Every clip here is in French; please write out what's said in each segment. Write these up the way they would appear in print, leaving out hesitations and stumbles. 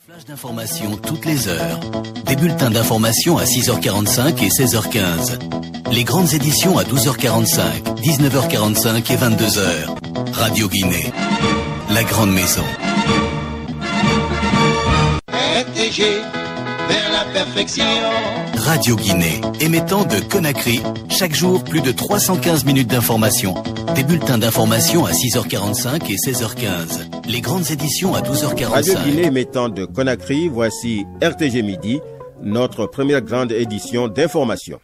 Flash d'information toutes les heures. Des bulletins d'information à 6h45 et 16h15. Les grandes éditions à 12h45, 19h45 et 22h. Radio Guinée, la grande maison. RTG, vers la perfection. Radio Guinée, émettant de Conakry, chaque jour plus de 315 minutes d'information. Des bulletins d'information à 6h45 et 16h15. Les grandes éditions à 12h45. Radio Guinée émettant de Conakry, voici RTG Midi, notre première grande édition d'information.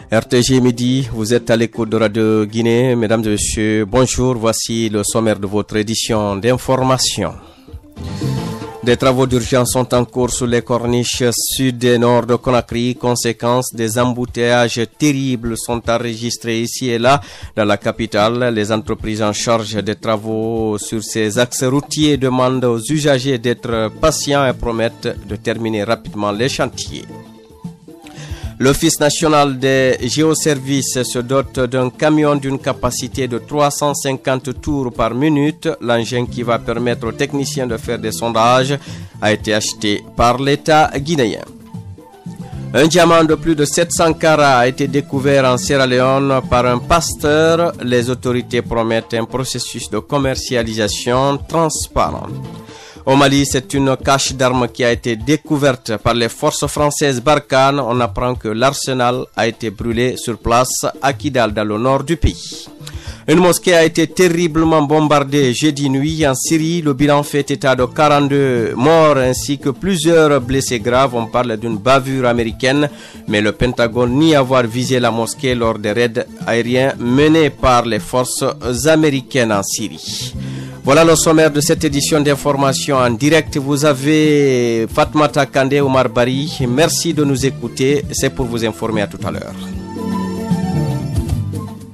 RTG Midi, vous êtes à l'écoute de Radio Guinée. Mesdames et messieurs, bonjour. Voici le sommaire de votre édition d'information. Des travaux d'urgence sont en cours sur les corniches sud et nord de Conakry. Conséquence, des embouteillages terribles sont enregistrés ici et là dans la capitale. Les entreprises en charge des travaux sur ces axes routiers demandent aux usagers d'être patients et promettent de terminer rapidement les chantiers. L'Office national des géoservices se dote d'un camion d'une capacité de 350 tours par minute. L'engin qui va permettre aux techniciens de faire des sondages a été acheté par l'État guinéen. Un diamant de plus de 700 carats a été découvert en Sierra Leone par un pasteur. Les autorités promettent un processus de commercialisation transparent. Au Mali, c'est une cache d'armes qui a été découverte par les forces françaises Barkhane. On apprend que l'arsenal a été brûlé sur place à Kidal, dans le nord du pays. Une mosquée a été terriblement bombardée jeudi nuit en Syrie. Le bilan fait état de 42 morts ainsi que plusieurs blessés graves. On parle d'une bavure américaine, mais le Pentagone nie avoir visé la mosquée lors des raids aériens menés par les forces américaines en Syrie. Voilà le sommaire de cette édition d'information en direct. Vous avez Fatmata Kandé Omar Bari. Merci de nous écouter. C'est pour vous informer à tout à l'heure.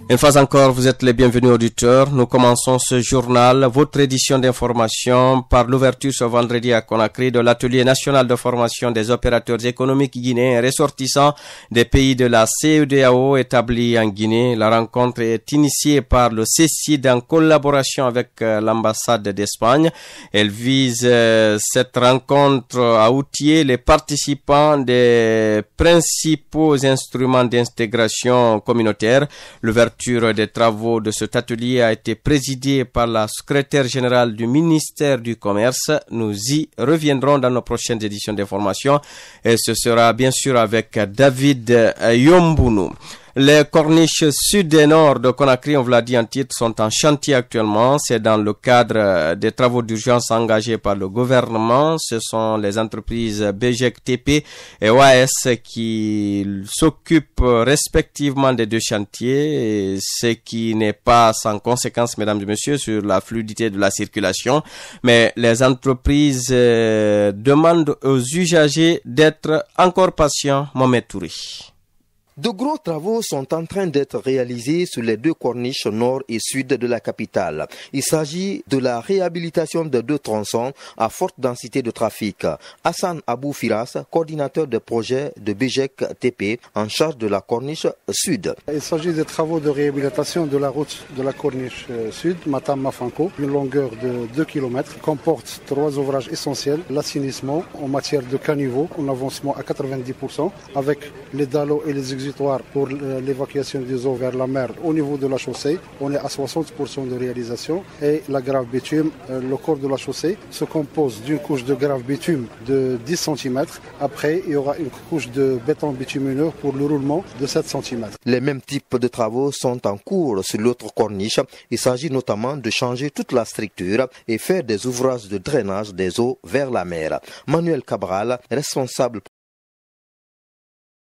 Une fois encore, vous êtes les bienvenus auditeurs. Nous commençons ce journal, votre édition d'information, par l'ouverture ce vendredi à Conakry de l'atelier national de formation des opérateurs économiques guinéens ressortissants des pays de la CEDEAO établis en Guinée. La rencontre est initiée par le CECID en collaboration avec l'ambassade d'Espagne. Elle vise cette rencontre à outiller les participants des principaux instruments d'intégration communautaire. L'ouverture des travaux de cet atelier a été présidée par la secrétaire générale du ministère du Commerce. Nous y reviendrons dans nos prochaines éditions d'information et ce sera bien sûr avec David Yombounou. Les corniches sud et nord de Conakry, on vous l'a dit en titre, sont en chantier actuellement. C'est dans le cadre des travaux d'urgence engagés par le gouvernement. Ce sont les entreprises BGEC TP et OAS qui s'occupent respectivement des deux chantiers, ce qui n'est pas sans conséquence, mesdames et messieurs, sur la fluidité de la circulation. Mais les entreprises demandent aux usagers d'être encore patients. Mohamed Touri. De gros travaux sont en train d'être réalisés sur les deux corniches nord et sud de la capitale. Il s'agit de la réhabilitation de deux tronçons à forte densité de trafic. Hassan Abou Firas, coordinateur de projet de BGEC TP, en charge de la corniche sud. Il s'agit des travaux de réhabilitation de la route de la corniche sud, Matam-Mafanko, une longueur de 2 km, comporte 3 ouvrages essentiels. L'assainissement en matière de caniveau, en avancement à 90%, avec les dallots et les exutoires pour l'évacuation des eaux vers la mer au niveau de la chaussée. On est à 60% de réalisation. Et la grave bitume, le corps de la chaussée se compose d'une couche de grave bitume de 10 cm. Après, il y aura une couche de béton bitumineux pour le roulement de 7 cm. Les mêmes types de travaux sont en cours sur l'autre corniche. Il s'agit notamment de changer toute la structure et faire des ouvrages de drainage des eaux vers la mer. Manuel Cabral, responsable